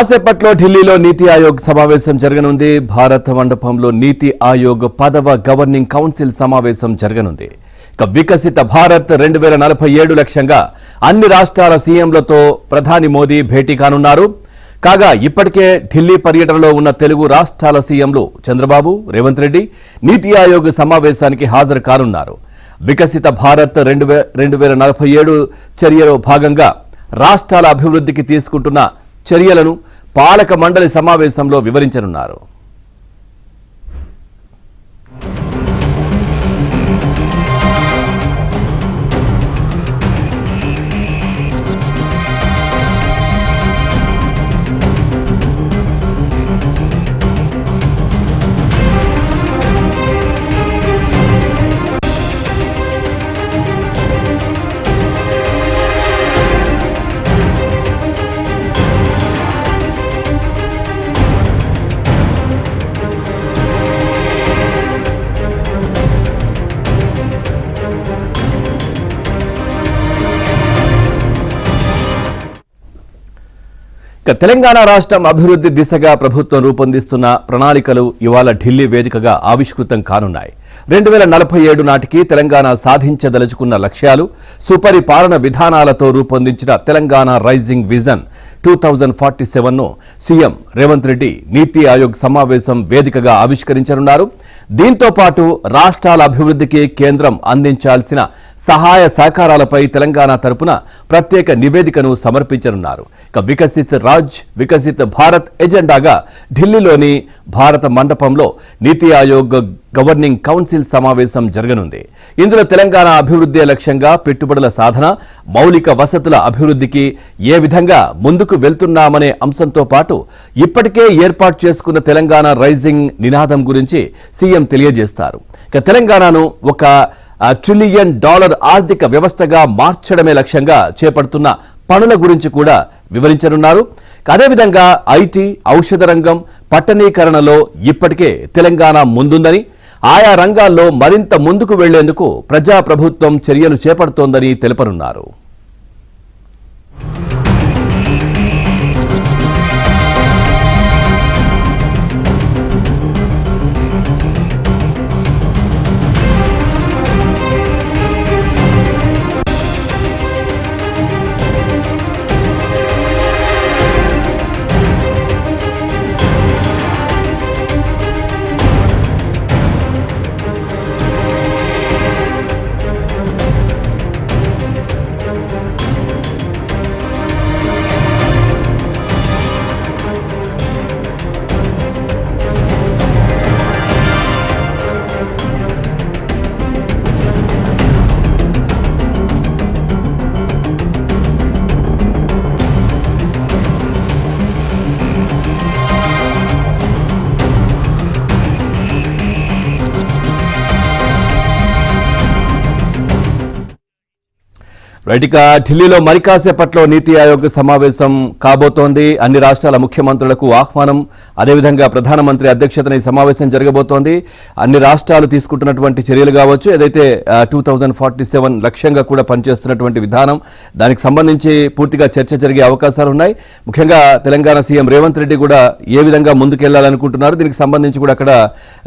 కాసేపట్లో ఢిల్లీలో నీతి ఆయోగ్ సమావేశం జరగనుంది. భారత మండపంలో నీతి ఆయోగ్ 10వ గవర్నింగ్ కౌన్సిల్ సమావేశం జరగనుంది. వికసిత భారత్ 2047 లక్ష్యంగా అన్ని రాష్ట్రాల సీఎంలతో ప్రధాని మోదీ భేటీ కానున్నారు. కాగా ఇప్పటికే ఢిల్లీ పర్యటనలో ఉన్న తెలుగు రాష్ట్రాల సీఎంలు చంద్రబాబు, రేవంత్ రెడ్డి నీతి ఆయోగ్ సమావేశానికి హాజరు కానున్నారు. వికసిత భారత్ 2047 చర్యలో భాగంగా రాష్ట్రాల అభివృద్ధికి తీసుకుంటున్న చర్యలను పాలక మండలి సమావేశంలో వివరించనున్నారు. తెలంగాణ రాష్ట్రం అభివృద్ధి దిశగా ప్రభుత్వం రూపొందిస్తున్న ప్రణాళికలు ఇవాళ ఢిల్లీ వేదికగా ఆవిష్కృతం కానున్నాయి. 2047 నాటికి తెలంగాణ సాధించదలుచుకున్న లక్ష్యాలు, సుపరిపాలన విధానాలతో రూపొందించిన తెలంగాణ రైజింగ్ విజన్ 2047ను సీఎం రేవంత్ రెడ్డి నీతి ఆయోగ్ సమావేశం వేదికగా ఆవిష్కరించనున్నారు. దీంతో పాటు రాష్ట్రాల అభివృద్ధికి కేంద్రం అందించాల్సిన సహాయ సహకారాలపై తెలంగాణ తరపున ప్రత్యేక నివేదికను సమర్పించనున్నారు. వికసిత్ రాజ్ వికసిత్ భారత్ ఎజెండాగా ఢిల్లీలోని భారత మండపంలో నీతి ఆయోగ్ గవర్నింగ్ కౌన్సిల్ సమావేశం జరగనుంది. ఇందులో తెలంగాణ అభివృద్ధి లక్ష్యంగా పెట్టుబడుల సాధన, మౌలిక వసతుల అభివృద్ధికి ఏ విధంగా ముందుకు వెళ్తున్నామనే అంశంతో పాటు ఇప్పటికే ఏర్పాటు చేసుకున్న తెలంగాణ రైజింగ్ నినాదం గురించి సీఎం తెలియజేస్తారు. తెలంగాణను ఒక $1 ట్రిలియన్ ఆర్థిక వ్యవస్థగా మార్చడమే లక్ష్యంగా చేపడుతున్న పనుల గురించి కూడా వివరించనున్నారు. అదేవిధంగా ఐటీ, ఔషధ రంగం, పట్టణీకరణలో ఇప్పటికే తెలంగాణ ముందుందని, ఆయా రంగాల్లో మరింత ముందుకు వెళ్లేందుకు ప్రజాప్రభుత్వం చర్యలు చేపడుతోందని తెలుపనున్నారు. రైట్గా ఢిల్లీలో మరి కాసేపట్లో నీతి ఆయోగ్ సమావేశం కాబోతోంది. అన్ని రాష్ట్రాల ముఖ్యమంత్రులకు ఆహ్వానం, అదేవిధంగా ప్రధానమంత్రి అధ్యక్షతన ఈ సమావేశం జరగబోతోంది. అన్ని రాష్ట్రాలు తీసుకుంటున్నటువంటి చర్యలు కావచ్చు, ఏదైతే 2047 లక్ష్యంగా కూడా పనిచేస్తున్నటువంటి విధానం, దానికి సంబంధించి పూర్తిగా చర్చ జరిగే అవకాశాలు ఉన్నాయి. ముఖ్యంగా తెలంగాణ సీఎం రేవంత్ రెడ్డి కూడా ఏ విధంగా ముందుకెళ్లాలనుకుంటున్నారు, దీనికి సంబంధించి కూడా అక్కడ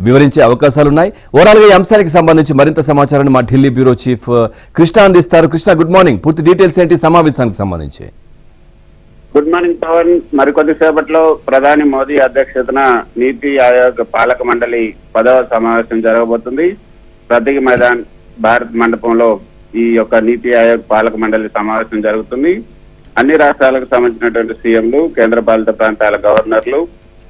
వివరించే అవకాశాలు ఉన్నాయి. ఓవరాల్గా ఈ అంశానికి సంబంధించి మరింత సమాచారాన్ని మా ఢిల్లీ బ్యూరో చీఫ్ కృష్ణ అందిస్తారు. Krishna, good morning. పూర్తి డీటెయిల్స్ ఏంటి సమావేశానికి సంబంధించి? Good morning Pawan. మరికొద్దిసేపట్లో ప్రధాని మోదీ అధ్యక్షతన నీతి ఆయోగ్ పాలక మండలి 10వ సమావేశం జరగబోతుంది. ప్రగతి మైదాన్ భారత్ మండపంలో ఈ యొక్క నీతి ఆయోగ్ పాలక మండలి సమావేశం జరుగుతుంది. అన్ని రాష్ట్రాలకు సంబంధించినటువంటి సీఎంలు, కేంద్ర పాలిత ప్రాంతాల గవర్నర్లు,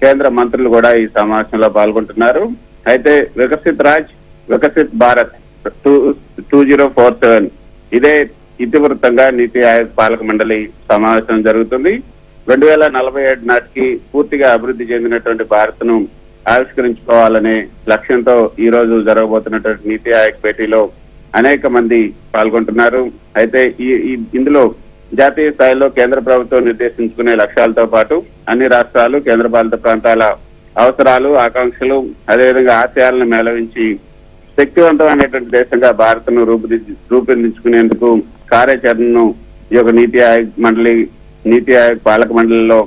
కేంద్ర మంత్రులు కూడా ఈ సమావేశంలో పాల్గొంటున్నారు. అయితే వికసిత్ రాజ్ వికసిత్ భారత్ 2047 ఇదే ఇతివృత్తంగా నీతి ఆయోగ్ పాలక మండలి సమావేశం జరుగుతుంది. 2047 నాటికి పూర్తిగా అభివృద్ధి చెందినటువంటి భారత్ను ఆవిష్కరించుకోవాలనే లక్ష్యంతో ఈ రోజు జరగబోతున్నటువంటి నీతి ఆయోగ్ భేటీలో అనేక మంది పాల్గొంటున్నారు. అయితే ఇందులో జాతీయ స్థాయిలో కేంద్ర ప్రభుత్వం నిర్దేశించుకునే లక్ష్యాలతో పాటు అన్ని రాష్ట్రాలు, కేంద్రపాలిత ప్రాంతాల అవసరాలు, ఆకాంక్షలు, అదేవిధంగా ఆశయాలను మేళవించి శక్తివంతమైనటువంటి దేశంగా భారత్ను రూపొందించుకునేందుకు కార్యాచరణను ఈ యొక్క నీతి ఆయోగ్ పాలక మండలిలో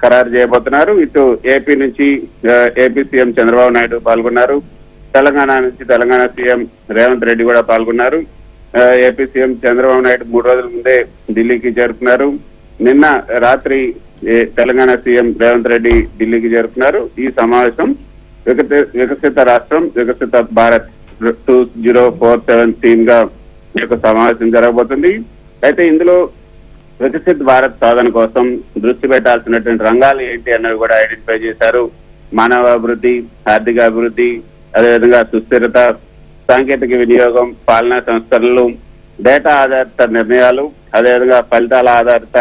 ఖరారు చేయబోతున్నారు. ఇటు ఏపీ నుంచి ఏపీ సీఎం చంద్రబాబు నాయుడు పాల్గొన్నారు. తెలంగాణ నుంచి తెలంగాణ సీఎం రేవంత్ రెడ్డి కూడా పాల్గొన్నారు. ఏపీ సీఎం చంద్రబాబు నాయుడు 3 రోజుల ముందే ఢిల్లీకి చేరుకున్నారు. నిన్న రాత్రి తెలంగాణ సీఎం రేవంత్ రెడ్డి ఢిల్లీకి చేరుకున్నారు. ఈ సమావేశం వికసిత రాష్ట్రం వికసిత భారత్ 2047 థీమ్ గా ఈ యొక్క సమావేశం జరగబోతుంది. అయితే ఇందులో వికసిత్ భారత్ సాధన కోసం దృష్టి పెట్టాల్సినటువంటి రంగాలు ఏంటి అన్నవి కూడా ఐడెంటిఫై చేశారు. మానవ అభివృద్ధి, ఆర్థిక అభివృద్ధి, అదేవిధంగా సుస్థిరత, సాంకేతిక వినియోగం, పాలనా సంస్కరణలు, డేటా ఆధారిత నిర్ణయాలు, అదేవిధంగా ఫలితాల ఆధారిత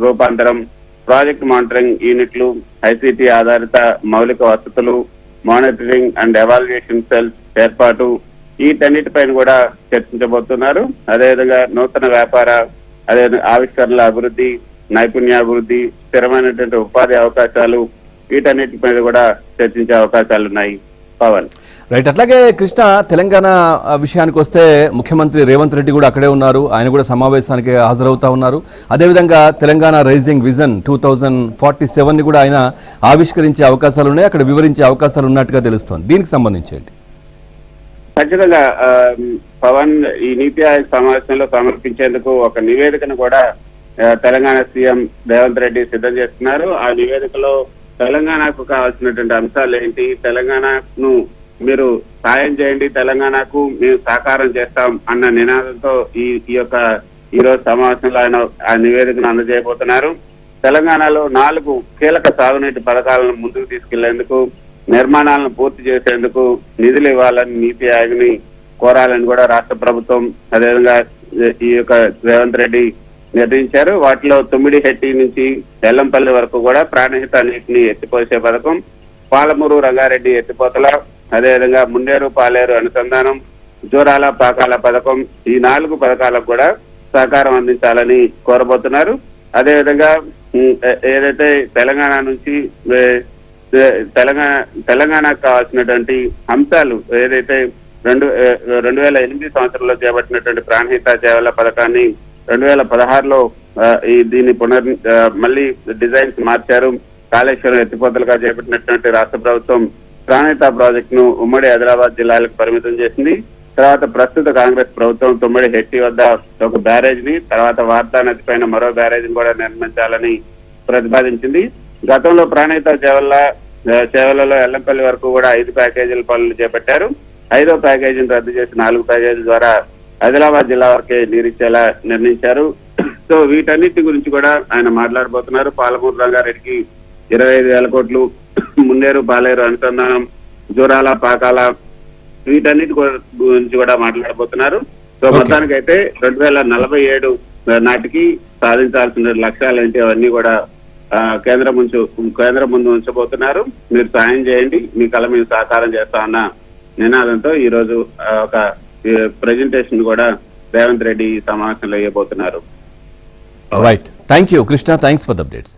రూపాంతరం, ప్రాజెక్ట్ మానిటరింగ్ యూనిట్లు, ఐసిటి ఆధారిత మౌలిక వసతులు, మానిటరింగ్ అండ్ ఎవాల్యుయేషన్ సెల్స్ ఏర్పాటు, వీటన్నిటిపైన కూడా చర్చించబోతున్నారు. అదేవిధంగా నూతన వ్యాపార అదేవిధంగా ఆవిష్కరణల అభివృద్ధి, నైపుణ్యాభివృద్ధి, స్థిరమైనటువంటి ఉపాధి అవకాశాలు, వీటన్నిటిపైన కూడా చర్చించే అవకాశాలు ఉన్నాయి. పవన్ రైట్. అట్లాగే కృష్ణ, తెలంగాణ విషయానికి వస్తే ముఖ్యమంత్రి రేవంత్ రెడ్డి కూడా అక్కడే ఉన్నారు. ఆయన కూడా సమావేశానికి హాజరవుతా ఉన్నారు. అదేవిధంగా తెలంగాణ రైజింగ్ విజన్ 2047 ని కూడా ఆయన ఆవిష్కరించే అవకాశాలు ఉన్నాయి, అక్కడ వివరించే అవకాశాలు ఉన్నట్టుగా తెలుస్తోంది. దీనికి సంబంధించి ఖచ్చితంగా పవన్ ఈ నీతి ఆయోగ్ సమావేశంలో సమర్పించేందుకు ఒక నివేదికను కూడా తెలంగాణ సీఎం రేవంత్ రెడ్డి సిద్ధం చేస్తున్నారు. ఆ నివేదికలో తెలంగాణకు కావాల్సినటువంటి అంశాలు ఏంటి, తెలంగాణను మీరు సాయం చేయండి, తెలంగాణకు మేము సహకారం చేస్తాం అన్న నినాదంతో ఈ రోజు సమావేశంలో ఆయన ఆ నివేదికను అందజేయబోతున్నారు. తెలంగాణలో 4 కీలక సాగునీటి పథకాలను ముందుకు తీసుకెళ్లేందుకు, నిర్మాణాలను పూర్తి చేసేందుకు నిధులు ఇవ్వాలని నీతి ఆయోగ్ని కోరాలని కూడా రాష్ట్ర ప్రభుత్వం అదేవిధంగా ఈ యొక్క రేవంత్ రెడ్డి నిర్ణయించారు. వాటిలో తుమ్మిడిహెట్టి నుంచి ఎల్లంపల్లి వరకు కూడా ప్రాణహిత నీటిని ఎత్తిపోసే పథకం, పాలమూరు రంగారెడ్డి ఎత్తిపోతల, అదేవిధంగా మున్నేరు పాలేరు అనుసంధానం, జోరాల పాకాల పథకం, ఈ 4 పథకాలకు కూడా సహకారం అందించాలని కోరబోతున్నారు. అదేవిధంగా ఏదైతే తెలంగాణ నుంచి తెలంగాణకు కావాల్సినటువంటి అంశాలు ఏదైతే 2008 సంవత్సరంలో చేపట్టినటువంటి ప్రాణహిత చేవల పథకాన్ని 2016లో దీన్ని మళ్ళీ డిజైన్స్ మార్చారు. కాళేశ్వరం ఎత్తిపోతలుగా చేపట్టినటువంటి రాష్ట్ర ప్రభుత్వం ప్రాణహిత ప్రాజెక్ట్ ను ఉమ్మడి ఆదిలాబాద్ జిల్లాలకు పరిమితం చేసింది. తర్వాత ప్రస్తుత కాంగ్రెస్ ప్రభుత్వం తుమ్మడి హెట్టి వద్ద ఒక బ్యారేజ్ ని, తర్వాత వార్తా నది పైన మరో బ్యారేజ్ ని కూడా నిర్మించాలని ప్రతిపాదించింది. గతంలో ప్రాణహిత చేవలలో ఎల్లంపల్లి వరకు కూడా 5 ప్యాకేజీల పనులు చేపట్టారు. 5వ ప్యాకేజీని రద్దు చేసి 4 ప్యాకేజీల ద్వారా ఆదిలాబాద్ జిల్లా వరకే నీరిచ్చేలా నిర్ణయించారు. సో వీటన్నిటి గురించి కూడా ఆయన మాట్లాడబోతున్నారు. పాలమూరు రంగారెడ్డికి 25,000 కోట్లు, మున్నేరు పాలేరు అనుసంధానం, జోరాల పాకాల, వీటన్నిటి గురించి కూడా మాట్లాడబోతున్నారు. సో మొత్తానికైతే 2047 నాటికి సాధించాల్సిన లక్ష్యాలు ఏంటి అవన్నీ కూడా కేంద్రం ముందు ఉంచబోతున్నారు. మీరు సాయం చేయండి, మీ కళ మేము సహకారం చేస్తామన్న నినాదంతో ఈ రోజు ఒక ప్రెజెంటేషన్ కూడా రేవంత్ రెడ్డి సమావేశంలో ఇవ్వబోతున్నారు. Right. Thank you Krishna, thanks for the updates.